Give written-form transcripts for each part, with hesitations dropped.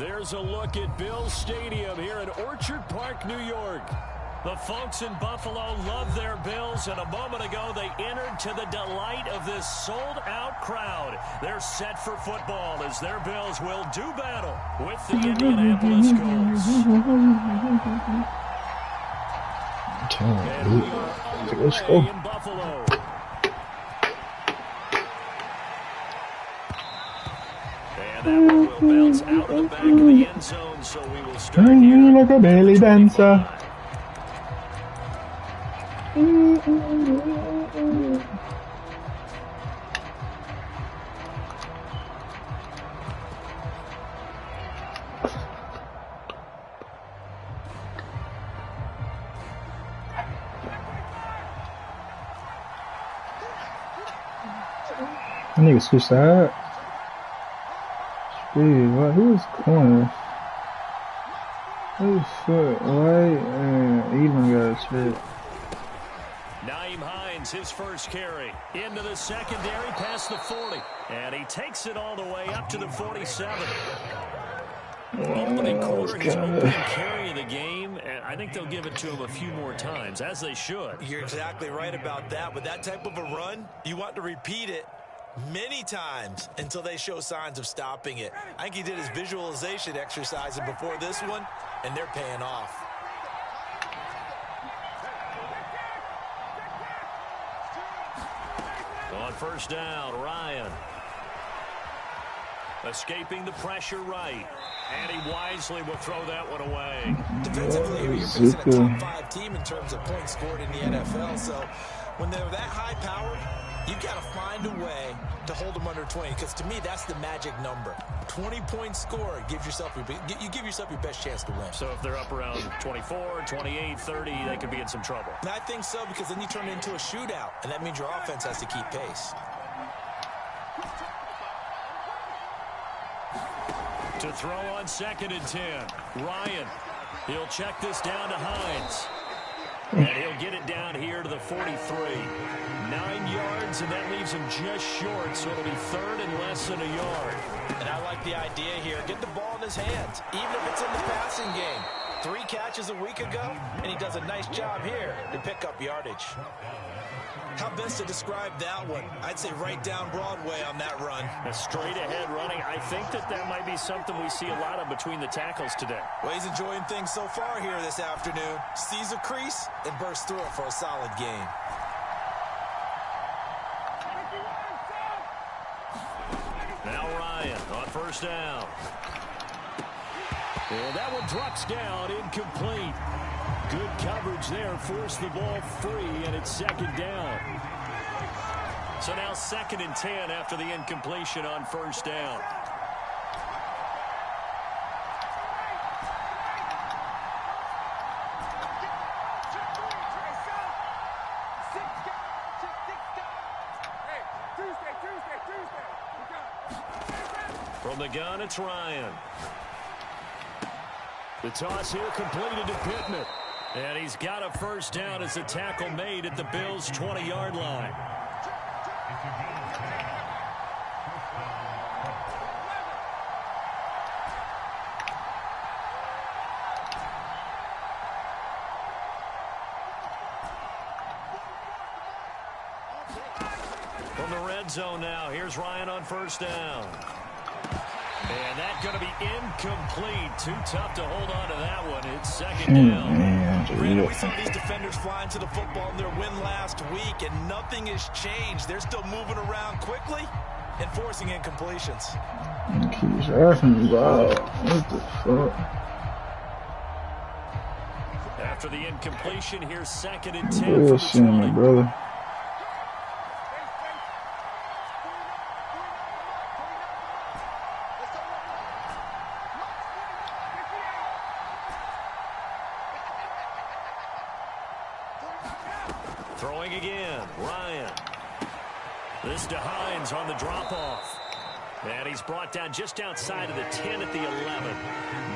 There's a look at Bills Stadium here in Orchard Park, New York. The folks in Buffalo love their Bills, and a moment ago they entered to the delight of this sold-out crowd. They're set for football as their Bills will do battle with the Indianapolis Colts. And we are underway in Buffalo. And that one will bounce out of the back of the end zone, so we will start here like a belly dancer. I need to switch that. Dude, what? Who's corner? Who's foot? Right? Even got a shit. Nyheim Hines, his first carry. Into the secondary, past the 40. And he takes it all the way up to the 47. Opening quarter, his opening carry of the game. And I think they'll give it to him a few more times, as they should. You're exactly right about that. With that type of a run, you want to repeat it many times until they show signs of stopping it. I think he did his visualization exercise before this one, and they're paying off. On first down, Ryan. Escaping the pressure right. And he wisely will throw that one away. Defensively, you're facing a top 5 team in terms of points scored in the NFL. So when they're that high-powered, you've got to find a way to hold them under 20, because to me, that's the magic number. 20 points scored, you give yourself your best chance to win. So if they're up around 24, 28, 30, they could be in some trouble. And I think so, because then you turn it into a shootout, and that means your offense has to keep pace. To throw on 2nd and 10, Ryan. He'll check this down to Hines. And he'll get it down here to the 43. 9 yards, and that leaves him just short, so it'll be 3rd and less than a yard. And I like the idea here. Get the ball in his hands, even if it's in the passing game. 3 catches a week ago, and he does a nice job here to pick up yardage. How best to describe that one? I'd say right down Broadway on that run. A straight-ahead running. I think that might be something we see a lot of between the tackles today. Well, he's enjoying things so far here this afternoon. Sees a crease and bursts through it for a solid gain. Now Ryan on first down. And that one drops down, incomplete. Good coverage there, forced the ball free, and it's 2nd down. So now 2nd and 10 after the incompletion on first down. From the gun, it's Ryan. The toss here completed to Pittman. And he's got a first down as the tackle made at the Bills' 20-yard line. From the red zone now, here's Ryan on first down. And that's going to be incomplete. Too tough to hold on to that one. It's 2nd down. Brandon, we saw these defenders flying to the football in their win last week, and nothing has changed. They're still moving around quickly and forcing incompletions. Keeps asking me, wow, what the fuck? After the incompletion, here's 2nd and 10 Real shame, brother. Throwing again, Ryan. This to Hines on the drop-off. And he's brought down just outside of the 10 at the 11.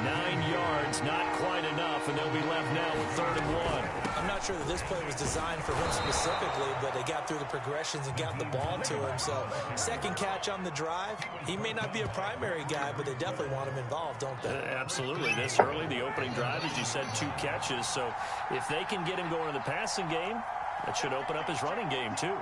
9 yards, not quite enough, and they'll be left now with 3rd and 1. I'm I'm not sure that this play was designed for him specifically, but they got through the progressions and got the ball to him. So second catch on the drive. He may not be a primary guy, but they definitely want him involved, don't they? Absolutely. This early, the opening drive, as you said, 2 catches. So if they can get him going in the passing game, that should open up his running game too.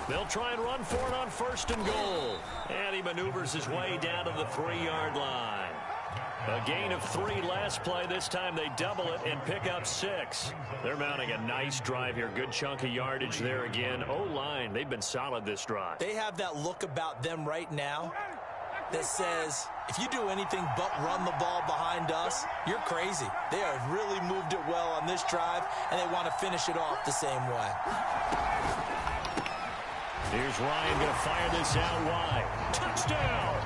They'll try and run for it on 1st and goal. And he maneuvers his way down to the 3-yard line. A gain of 3 last play. This time they double it and pick up 6. They're mounting a nice drive here. Good chunk of yardage there again. O-line, they've been solid this drive. They have that look about them right now that says, if you do anything but run the ball behind us, you're crazy. They have really moved it well on this drive, and they want to finish it off the same way. Here's Ryan going to fire this out wide. Touchdown!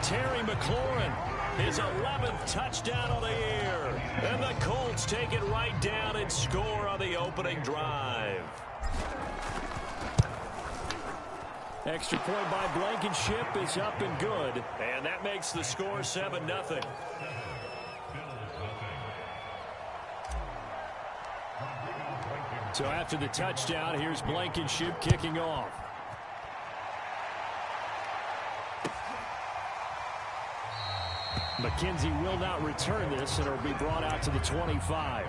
Terry McLaurin, his 11th touchdown of the year. And the Colts take it right down and score on the opening drive. Extra point by Blankenship is up and good. And that makes the score 7-0. So after the touchdown, here's Blankenship kicking off. McKenzie will not return this, and it will be brought out to the 25.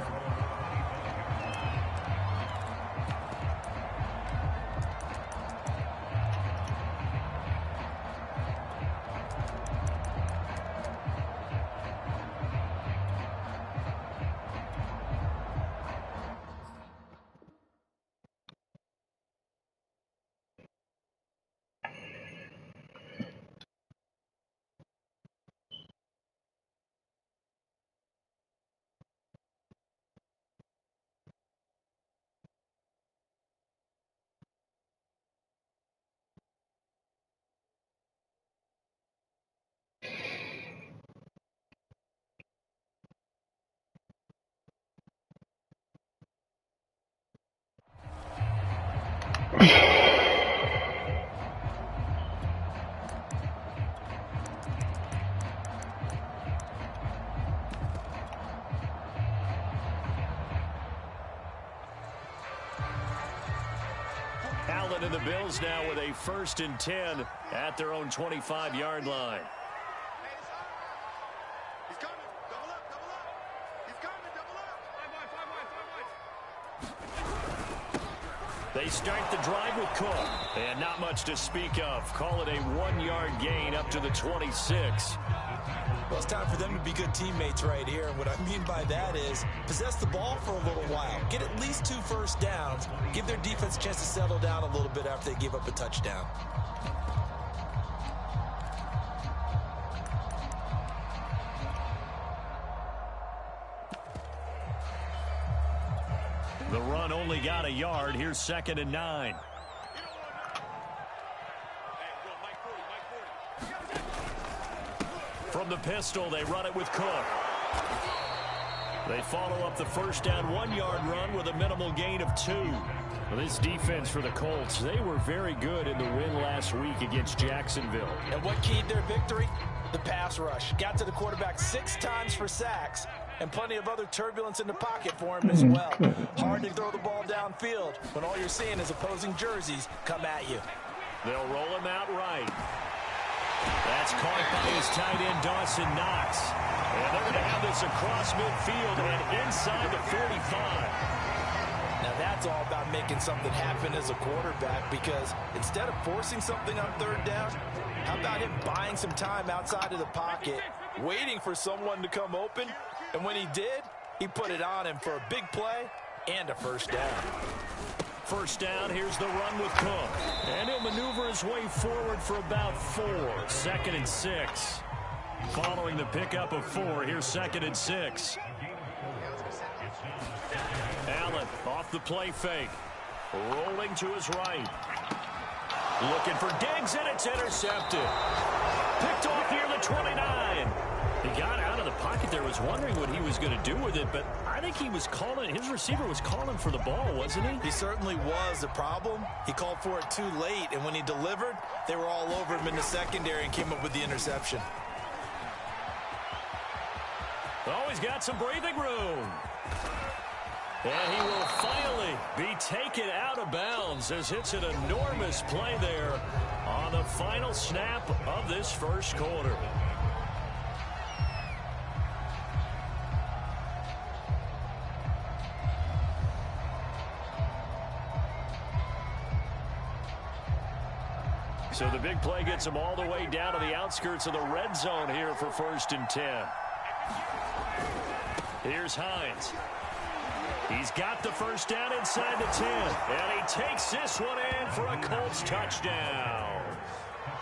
Allen and the Bills now with a 1st and 10 at their own 25-yard line. He's coming. Double up, double up. He's coming, double up. They start the drive with Cook. And not much to speak of. Call it a 1-yard gain up to the 26. Well, it's time for them to be good teammates right here. And what I mean by that is possess the ball for a little while. Get at least 2 first downs. Give their defense a chance to settle down a little bit after they give up a touchdown. The run only got a yard. Here's 2nd and 9. From the pistol, they run it with Cook. They follow up the first down 1-yard run with a minimal gain of 2. Well, this defense for the Colts, they were very good in the win last week against Jacksonville. And what keyed their victory? The pass rush. Got to the quarterback 6 times for sacks, and plenty of other turbulence in the pocket for him as well. Hard to throw the ball downfield when all you're seeing is opposing jerseys come at you. They'll roll him out right. That's caught by his tight end, Dawson Knox. And they're going to have this across midfield and inside the 45. Now that's all about making something happen as a quarterback, because instead of forcing something on 3rd down, how about him buying some time outside of the pocket, waiting for someone to come open, and when he did, he put it on him for a big play and a first down. First down, here's the run with Cook. And he'll maneuver his way forward for about 4. 2nd and 6. Following the pickup of 4, here's 2nd and 6. Allen off the play fake. Rolling to his right. Looking for Diggs, and it's intercepted. Picked off near the 29. He got out of the pocket out there was wondering what he was going to do with it, but I think he was calling, his receiver was calling for the ball, wasn't he? He certainly was. The problem, he called for it too late, and when he delivered, they were all over him in the secondary and came up with the interception. Oh, he's got some breathing room. And he will finally be taken out of bounds as it's an enormous play there on the final snap of this first quarter. So the big play gets him all the way down to the outskirts of the red zone here for 1st and 10. Here's Hines. He's got the first down inside the 10. And he takes this one in for a Colts touchdown.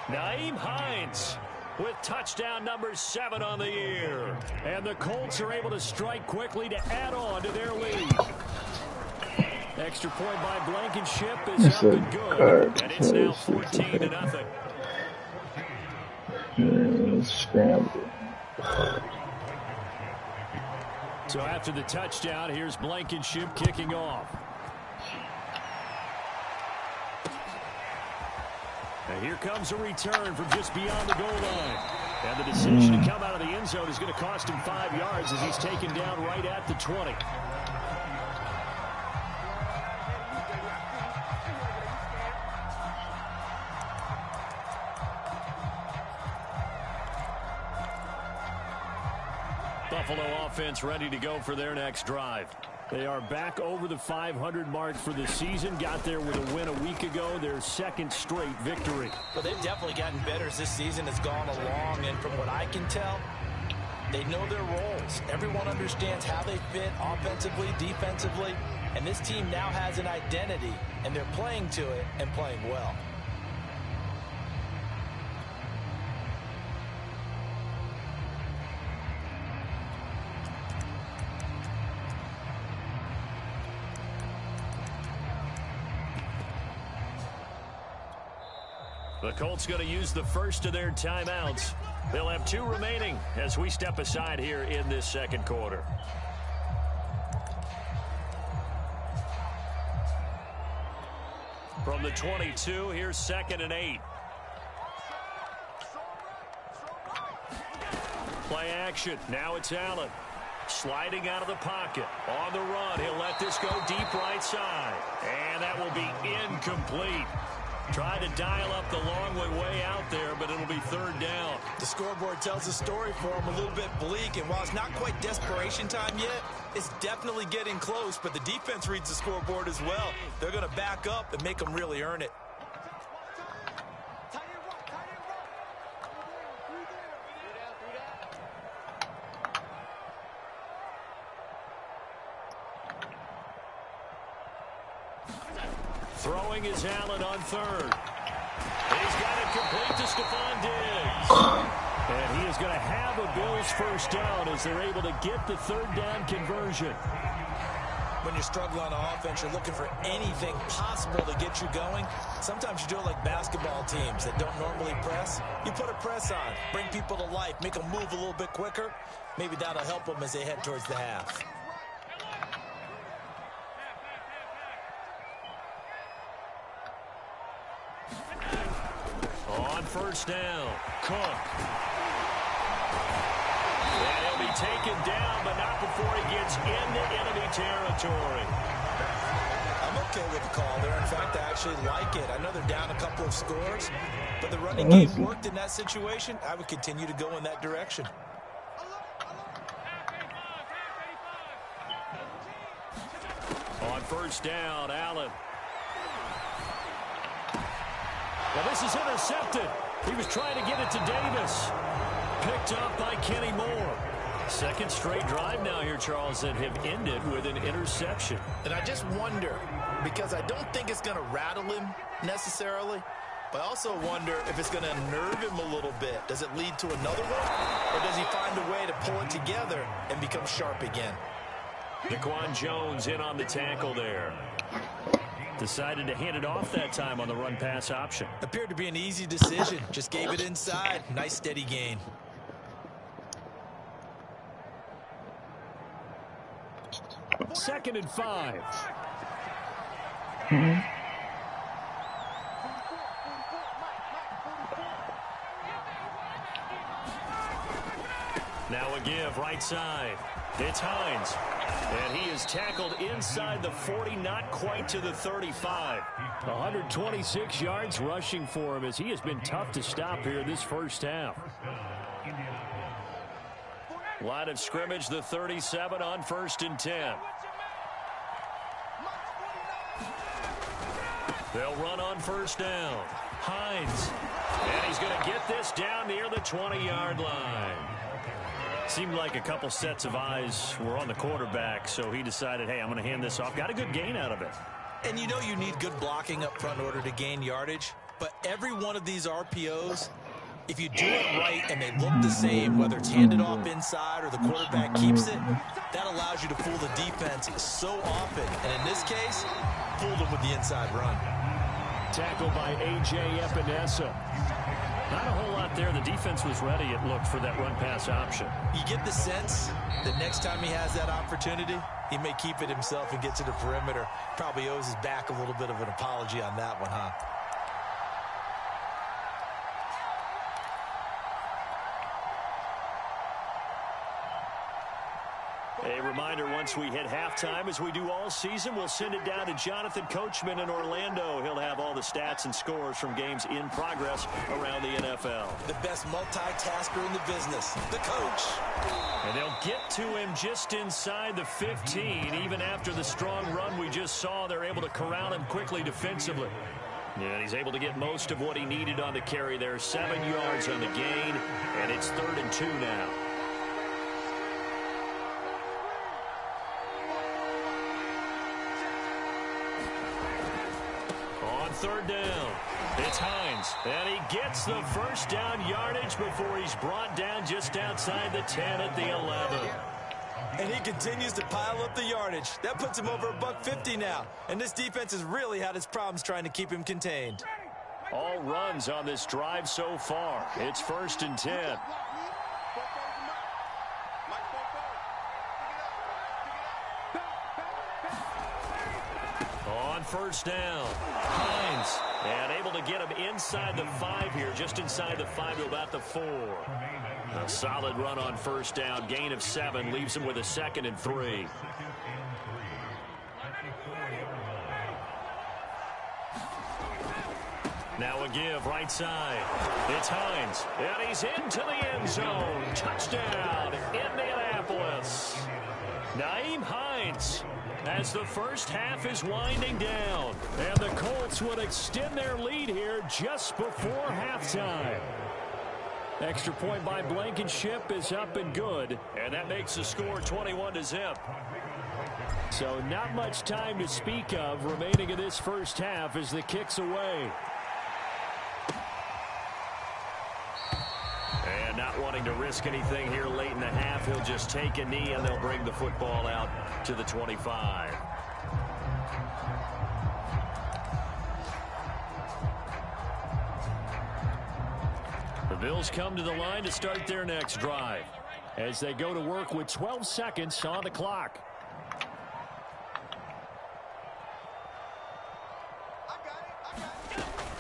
Nyheim Hines with touchdown number 7 on the year. And the Colts are able to strike quickly to add on to their lead. Extra point by Blankenship is up and good. And it's now 14-0. Scramble. So after the touchdown, here's Blankenship kicking off. And here comes a return from just beyond the goal line. And the decision to come out of the end zone is going to cost him 5 yards as he's taken down right at the 20. Buffalo offense ready to go for their next drive. They are back over the 500 mark for the season. Got there with a win a week ago, their 2nd straight victory. Well, they've definitely gotten better as this season has gone along, and from what I can tell, they know their roles. Everyone understands how they fit offensively, defensively, and this team now has an identity, and they're playing to it and playing well. The Colts going to use the first of their timeouts. They'll have 2 remaining as we step aside here in this 2nd quarter. From the 22, here's 2nd and 8. Play action. Now it's Allen. Sliding out of the pocket. On the run. He'll let this go deep right side. And that will be incomplete. Tried to dial up the long way out there, but it'll be 3rd down. The scoreboard tells a story for him, a little bit bleak, and while it's not quite desperation time yet, it's definitely getting close, but the defense reads the scoreboard as well. They're going to back up and make them really earn it. Throwing is Allen on 3rd. He's got it complete to Stephon Diggs. And he is going to have a Bills first down as they're able to get the 3rd down conversion. When you're struggling on offense, you're looking for anything possible to get you going. Sometimes you do it like basketball teams that don't normally press. You put a press on, bring people to life, make them move a little bit quicker. Maybe that'll help them as they head towards the half. On 1st down, Cook. And he'll be taken down, but not before he gets into enemy territory. I'm okay with the call there. In fact, I actually like it. I know they're down a couple of scores, but the running game worked in that situation. I would continue to go in that direction. On 1st down, Allen. Well, this is intercepted. He was trying to get it to Davis. Picked up by Kenny Moore. 2nd straight drive now here, Charles, that have ended with an interception. And I just wonder, because I don't think it's going to rattle him necessarily, but I also wonder if it's going to unnerve him a little bit. Does it lead to another one, or does he find a way to pull it together and become sharp again? Daquan Jones in on the tackle there. Decided to hand it off that time on the run-pass option. Appeared to be an easy decision. Just gave it inside. Nice steady gain. 2nd and 5. Now a give right side. It's Hines. And he is tackled inside the 40, not quite to the 35. 126 yards rushing for him as he has been tough to stop here this first half. Line of scrimmage, the 37 on 1st and 10. They'll run on 1st down. Hines. And he's going to get this down near the 20-yard line. Seemed like a couple sets of eyes were on the quarterback, so he decided, hey, I'm going to hand this off. Got a good gain out of it. And you know you need good blocking up front in order to gain yardage, but every one of these RPOs, if you do it right and they look the same, whether it's handed off inside or the quarterback keeps it, that allows you to fool the defense so often. And in this case, fool them with the inside run. Tackled by A.J. Epinesa. Not a whole lot there. The defense was ready, it looked, for that run-pass option. You get the sense that next time he has that opportunity, he may keep it himself and get to the perimeter. Probably owes his back a little bit of an apology on that one, huh? A reminder, once we hit halftime, as we do all season, we'll send it down to Jonathan Coachman in Orlando. He'll have all the stats and scores from games in progress around the NFL. The best multitasker in the business, the coach. And they'll get to him just inside the 15. Even after the strong run we just saw, they're able to corral him quickly defensively. And he's able to get most of what he needed on the carry there. 7 yards on the gain, and it's 3rd and 2 now. On 3rd down, it's Hines, and he gets the 1st down yardage before he's brought down just outside the 10 at the 11. And he continues to pile up the yardage. That puts him over $150 now. And this defense has really had its problems trying to keep him contained. All runs on this drive so far. It's 1st and 10. On 1st down, Hines, and able to get him inside the 5 here, just inside the 5 to about the 4. A solid run on 1st down, gain of 7, leaves him with a 2nd and 3. Now a give right side. It's Hines, and he's into the end zone. Touchdown, Indianapolis. Nyheim Hines, as the first half is winding down, and the Colts would extend their lead here just before halftime. Extra point by Blankenship is up and good, and that makes the score 21-0. So not much time to speak of remaining in this first half as the kick's away. And not wanting to risk anything here late in the half, he'll just take a knee and they'll bring the football out to the 25. The Bills come to the line to start their next drive as they go to work with 12 seconds on the clock.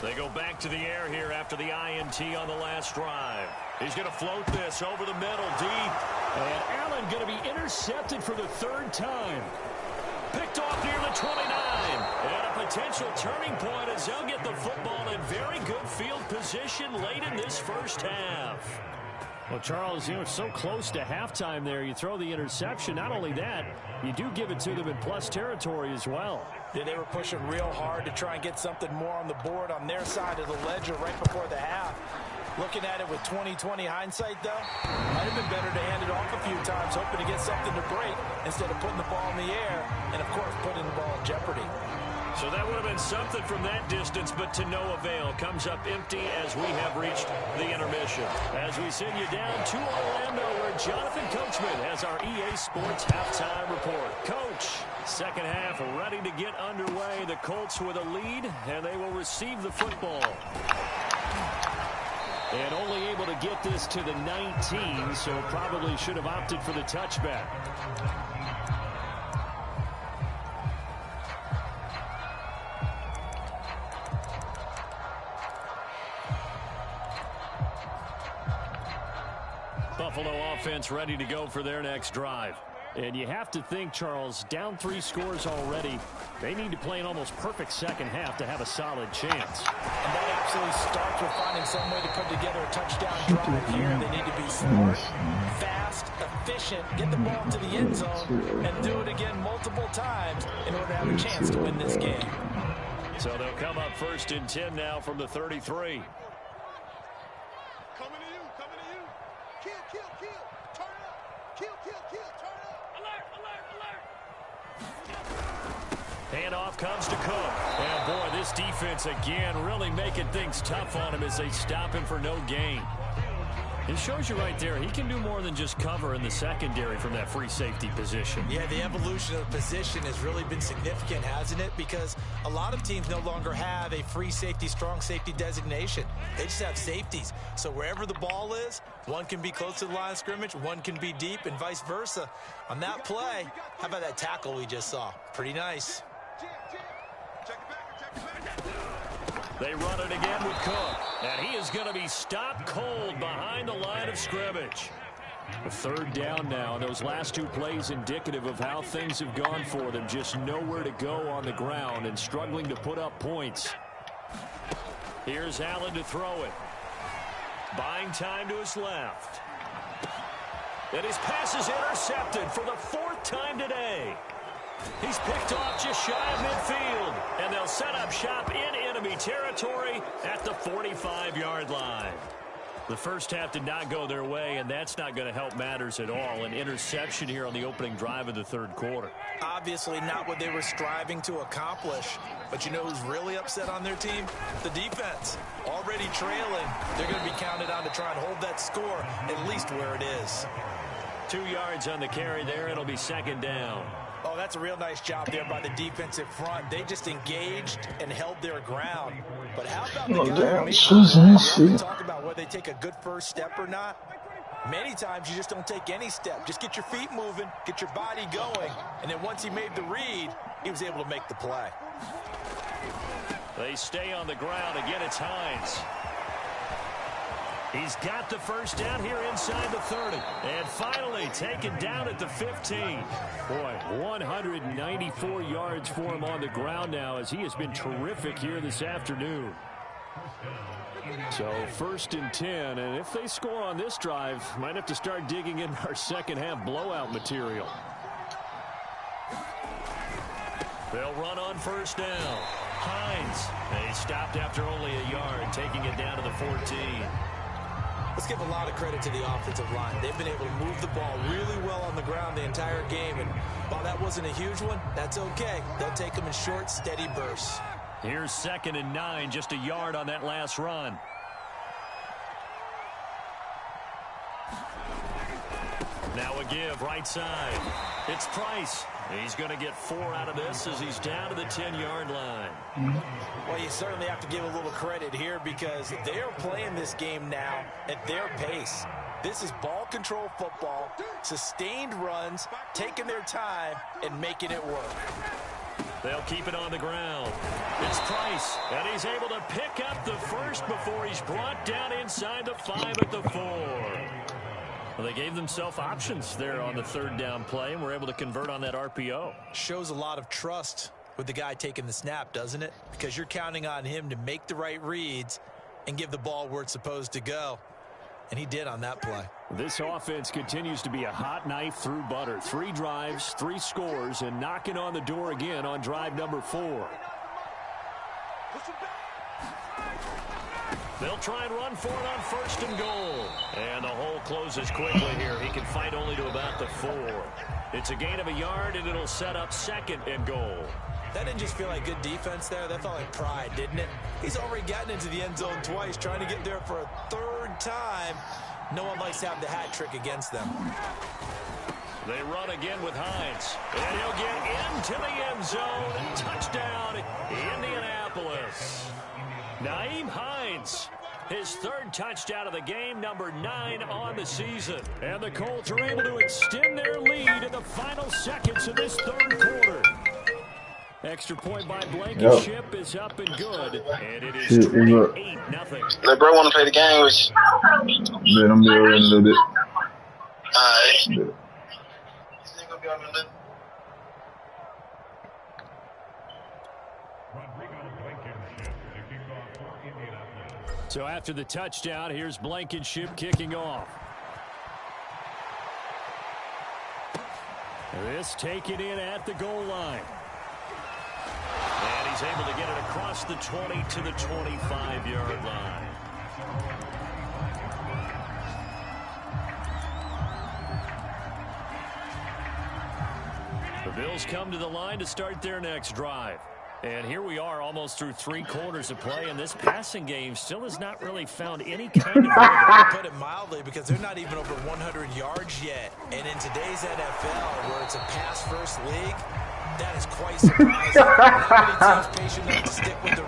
They go back to the air here after the INT on the last drive. He's going to float this over the middle deep. And Allen going to be intercepted for the 3rd time. Picked off near the 29. And a potential turning point as they'll get the football in very good field position late in this first half. Well, Charles, it's so close to halftime there. You throw the interception. Not only that, you do give it to them in plus territory as well. Yeah, they were pushing real hard to try and get something more on the board on their side of the ledger right before the half. Looking at it with 20/20 hindsight, though, might have been better to hand it off a few times, hoping to get something to break instead of putting the ball in the air and, of course, putting the ball in jeopardy. So that would have been something from that distance, but to no avail. Comes up empty as we have reached the intermission. As we send you down to Orlando, where Jonathan Coachman has our EA Sports halftime report. Coach, second half ready to get underway. The Colts with a lead, and they will receive the football. And only able to get this to the 19, so probably should have opted for the touchback. Buffalo offense ready to go for their next drive. And you have to think, Charles, down 3 scores already. They need to play an almost perfect second half to have a solid chance. And that absolutely starts with finding some way to put together a touchdown drive here. They need to be smart, fast, efficient, get the ball to the end zone, and do it again multiple times in order to have a chance to win this game. So they'll come up 1st and 10 now from the 33. Coming to you, coming to you. Kill, kill, kill. Turn up. Kill, kill, kill. Turn up. Alert, alert, alert. Handoff comes to Cook. And boy, this defense again really making things tough on him as they stop him for no gain. It shows you right there, he can do more than just cover in the secondary from that free safety position. Yeah, the evolution of the position has really been significant, hasn't it? Because a lot of teams no longer have a free safety, strong safety designation. They just have safeties. So wherever the ball is, one can be close to the line of scrimmage, one can be deep, and vice versa. On that play, how about that tackle we just saw? Pretty nice. Check it back, check it back. They run it again with Cook. And he is going to be stopped cold behind the line of scrimmage. A 3rd down now, and those last 2 plays indicative of how things have gone for them. Just nowhere to go on the ground and struggling to put up points. Here's Allen to throw it. Buying time to his left. And his pass is intercepted for the 4th time today. He's picked off just shy of midfield, and they'll set up shop in enemy territory at the 45-yard line. The first half did not go their way, and that's not going to help matters at all. An interception here on the opening drive of the 3rd quarter. Obviously not what they were striving to accomplish. But you know who's really upset on their team? The defense. Already trailing. They're going to be counted on to try and hold that score at least where it is. 2 yards on the carry there. It'll be 2nd down. Oh, that's a real nice job there by the defensive front. They just engaged and held their ground. But how about the guy who made talk about whether they take a good first step or not? Many times you just don't take any step. Just get your feet moving, get your body going, and then once he made the read, he was able to make the play. They stay on the ground. Again, it's Hines. He's got the first down here inside the 30. And finally taken down at the 15. Boy, 194 yards for him on the ground now as he has been terrific here this afternoon. So 1st and 10. And if they score on this drive, might have to start digging in our second half blowout material. They'll run on 1st down. Hines. They stopped after only a yard, taking it down to the 14. Let's give a lot of credit to the offensive line. They've been able to move the ball really well on the ground the entire game. And while that wasn't a huge one, that's okay. They'll take them in short, steady bursts. Here's 2nd and 9, just a yard on that last run. Now a give, right side. It's Price. He's going to get 4 out of this as he's down to the 10-yard line. Well, you certainly have to give a little credit here because they're playing this game now at their pace. This is ball control football, sustained runs, taking their time, and making it work. They'll keep it on the ground. It's Price, and he's able to pick up the first before he's brought down inside the 5 at the 4. Well, they gave themselves options there on the 3rd down play and were able to convert on that RPO. Shows a lot of trust with the guy taking the snap, doesn't it? Because you're counting on him to make the right reads and give the ball where it's supposed to go. And he did on that play. This offense continues to be a hot knife through butter. 3 drives, 3 scores, and knocking on the door again on drive number 4. They'll try and run for it on 1st and goal. And the hole closes quickly here. He can fight only to about the 4. It's a gain of a yard, and it'll set up 2nd and goal. That didn't just feel like good defense there. That felt like pride, didn't it? He's already gotten into the end zone twice, trying to get there for a 3rd time. No one likes to have the hat trick against them. They run again with Hines. And he'll get into the end zone. Touchdown, Indianapolis. Nyheim Hines, his 3rd touchdown of the game, number 9 on the season. And the Colts are able to extend their lead in the final seconds of this 3rd quarter. Extra point by Blankenship is up and good. And it is 28-0. Let bro want to play the game with you. Man, I'm there in a little bit. Yeah. So after the touchdown, here's Blankenship kicking off. This taken in at the goal line. And he's able to get it across the 20 to the 25-yard line. The Bills come to the line to start their next drive. And here we are almost through 3 quarters of play, and this passing game still has not really found any kind of rhythm. Put it mildly, because they're not even over 100 yards yet. And in today's NFL, where it's a pass-first league, that is quite surprising. Not many teams patient enough to stick with the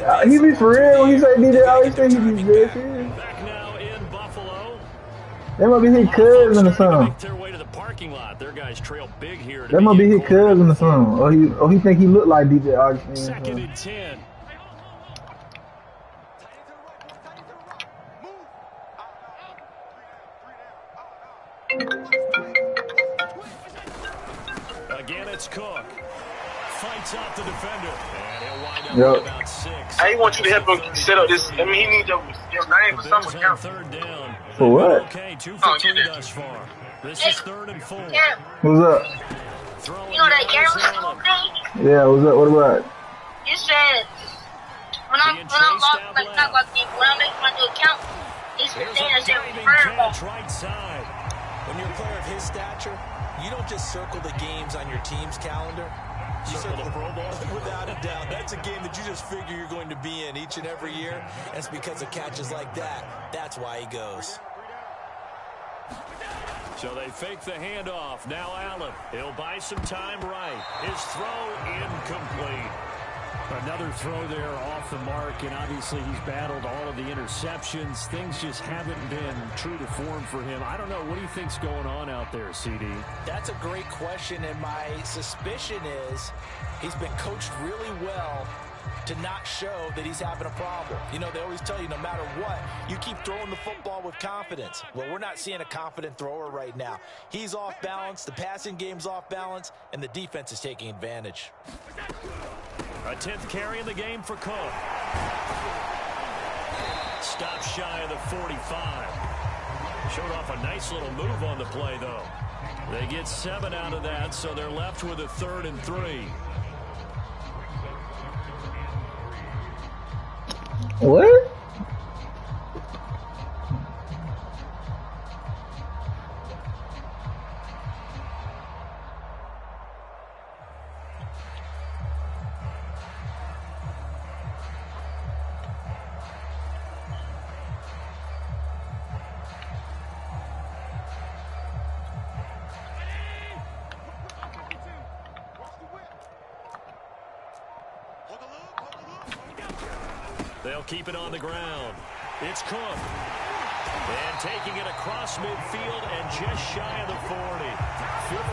run. He be for real when he say DJ always say he be good. Back now in Buffalo. That might be his cousin or something. Make their way to the parking lot. Their guys trail big here. That might be his cousin or something. Or he think he look like DJ Augustine. Second and 10. Again, it's Cook. Fights out the defender. And he'll wind up with about 6. I want you to help him set up this. I mean, he needs your name for something. On third down. For what? Okay, 2 for 3 thus far. This is 3rd and 4. What's up? You know that Garrett School thing? Yeah, what's up? What about? You said when I'm making my new account, it's the thing that said referral. Right side. When you're a player of his stature, you don't just circle the games on your team's calendar. You circle the Pro Bowl. Without a doubt. That's a game that you just figure you're going to be in each and every year. And it's because of catches like that. That's why he goes. So they fake the handoff. Now Allen. He'll buy some time right. His throw incomplete. Another throw there off the mark, and obviously he's battled all of the interceptions. Things just haven't been true to form for him. I don't know. What do you think's going on out there, CD? That's a great question, and my suspicion is he's been coached really well to not show that he's having a problem. You know, they always tell you no matter what, you keep throwing the football with confidence. Well, we're not seeing a confident thrower right now. He's off balance, the passing game's off balance, and the defense is taking advantage. A 10th carry in the game for Cook. Stop shy of the 45. Showed off a nice little move on the play, though. They get 7 out of that, so they're left with a 3rd and 3. What? They'll keep it on the ground. It's Cook. And taking it across midfield and just shy of the 40.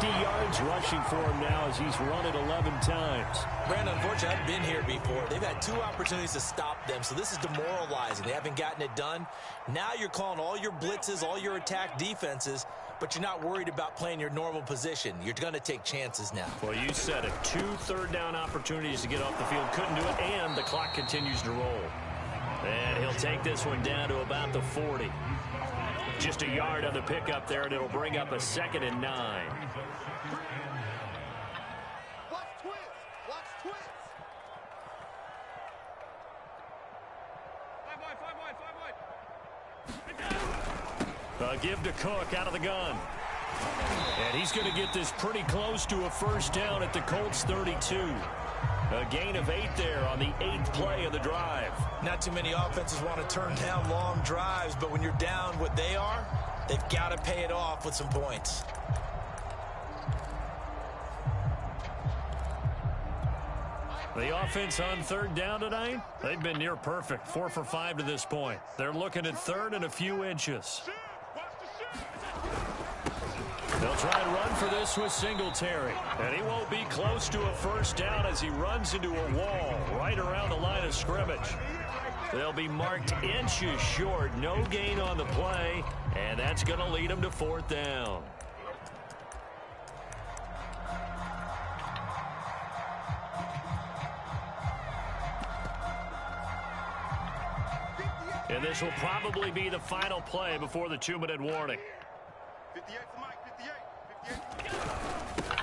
50 yards rushing for him now as he's run it 11 times. Brandon, unfortunately, I've been here before. They've had 2 opportunities to stop them, so this is demoralizing. They haven't gotten it done. Now you're calling all your blitzes, all your attack defenses, but you're not worried about playing your normal position. You're going to take chances now. Well, you said it. 2 third-down opportunities to get off the field. Couldn't do it, and the clock continues to roll. And he'll take this one down to about the 40. Just a yard on the pickup there, and it'll bring up a 2nd and 9. Watch twins. Watch twins. 5 wide. A give to Cook out of the gun. And he's going to get this pretty close to a first down at the Colts 32. A gain of 8 there on the 8th play of the drive. Not too many offenses want to turn down long drives, but when you're down what they are, they've got to pay it off with some points. The offense on 3rd down tonight, they've been near perfect. 4 for 5 to this point. They're looking at 3rd and a few inches. They'll try and run for this with Singletary. And he won't be close to a first down as he runs into a wall right around the line of scrimmage. They'll be marked inches short. No gain on the play, and that's going to lead them to 4th down. And this will probably be the final play before the 2-minute warning. 58 for Mike, 58.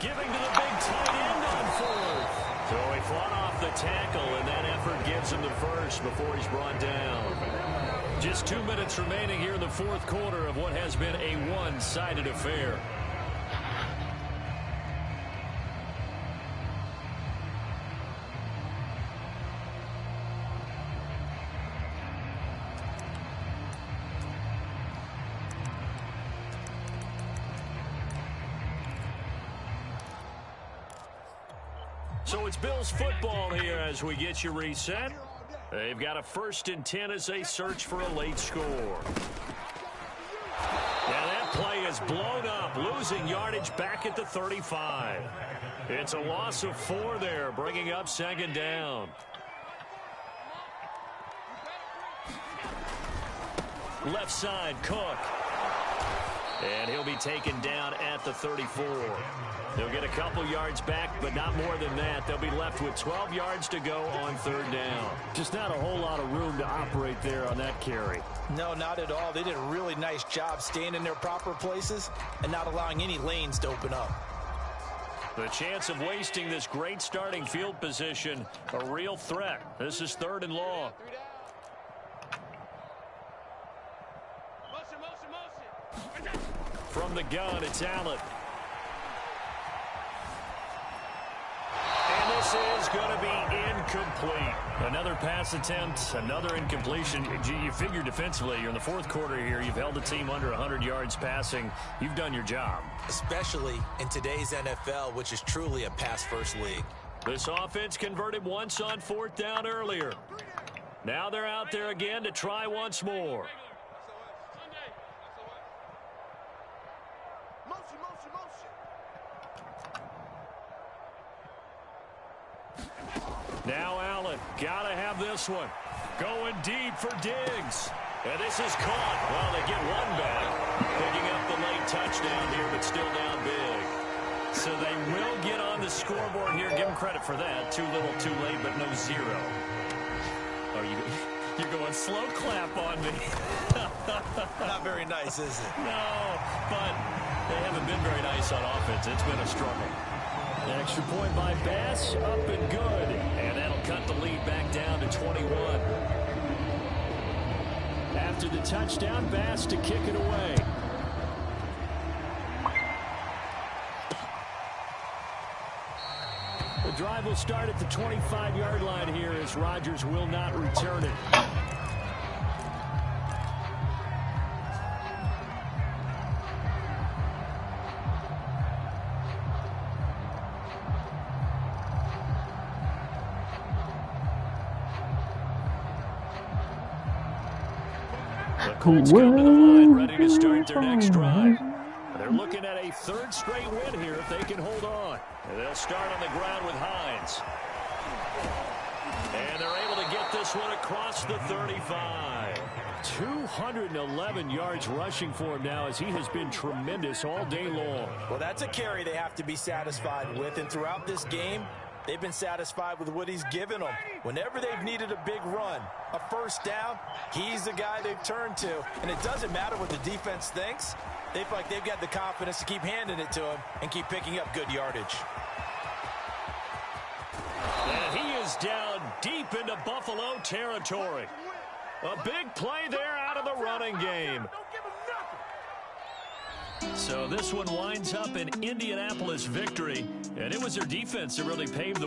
Giving to the big tight end on 4th. So he fought off the tackle, and that effort gives him the first before he's brought down. Just 2 minutes remaining here in the 4th quarter of what has been a one-sided affair. So it's Bills football here as we get you reset. They've got a 1st and 10 as they search for a late score. Now that play is blown up, losing yardage back at the 35. It's a loss of 4 there, bringing up 2nd down. Left side, Cook. And he'll be taken down at the 34. They'll get a couple yards back, but not more than that. They'll be left with 12 yards to go on 3rd down. Just not a whole lot of room to operate there on that carry. No, not at all. They did a really nice job staying in their proper places and not allowing any lanes to open up. The chance of wasting this great starting field position, a real threat. This is 3rd and long. From the gun, it's Allen. And this is going to be incomplete. Another pass attempt, another incompletion. You figure defensively, you're in the 4th quarter here. You've held the team under 100 yards passing. You've done your job. Especially in today's NFL, which is truly a pass-first league. This offense converted once on 4th down earlier. Now they're out there again to try once more. Now Allen, gotta have this one. Going deep for Diggs. And this is caught. Well, they get one back. Picking up the late touchdown here, but still down big. So they will get on the scoreboard here. Give them credit for that. Too little, too late, but no 0. Oh, you're going slow clap on me. Not very nice, is it? No, but they haven't been very nice on offense. It's been a struggle. An extra point by Bass, up and good. And that'll cut the lead back down to 21. After the touchdown, Bass to kick it away. The drive will start at the 25-yard line here as Rodgers will not return it. Colts come to the line, ready to start their next drive. They're looking at a 3rd straight win here if they can hold on. And they'll start on the ground with Hines. And they're able to get this one across the 35. 211 yards rushing for him now as he has been tremendous all day long. Well, that's a carry they have to be satisfied with. And throughout this game, they've been satisfied with what he's given them. Whenever they've needed a big run, a 1st down, he's the guy they've turned to. And it doesn't matter what the defense thinks. They feel like they've got the confidence to keep handing it to him and keep picking up good yardage. And he is down deep into Buffalo territory. A big play there out of the running game. So this one winds up an Indianapolis victory, and it was their defense that really paved the way.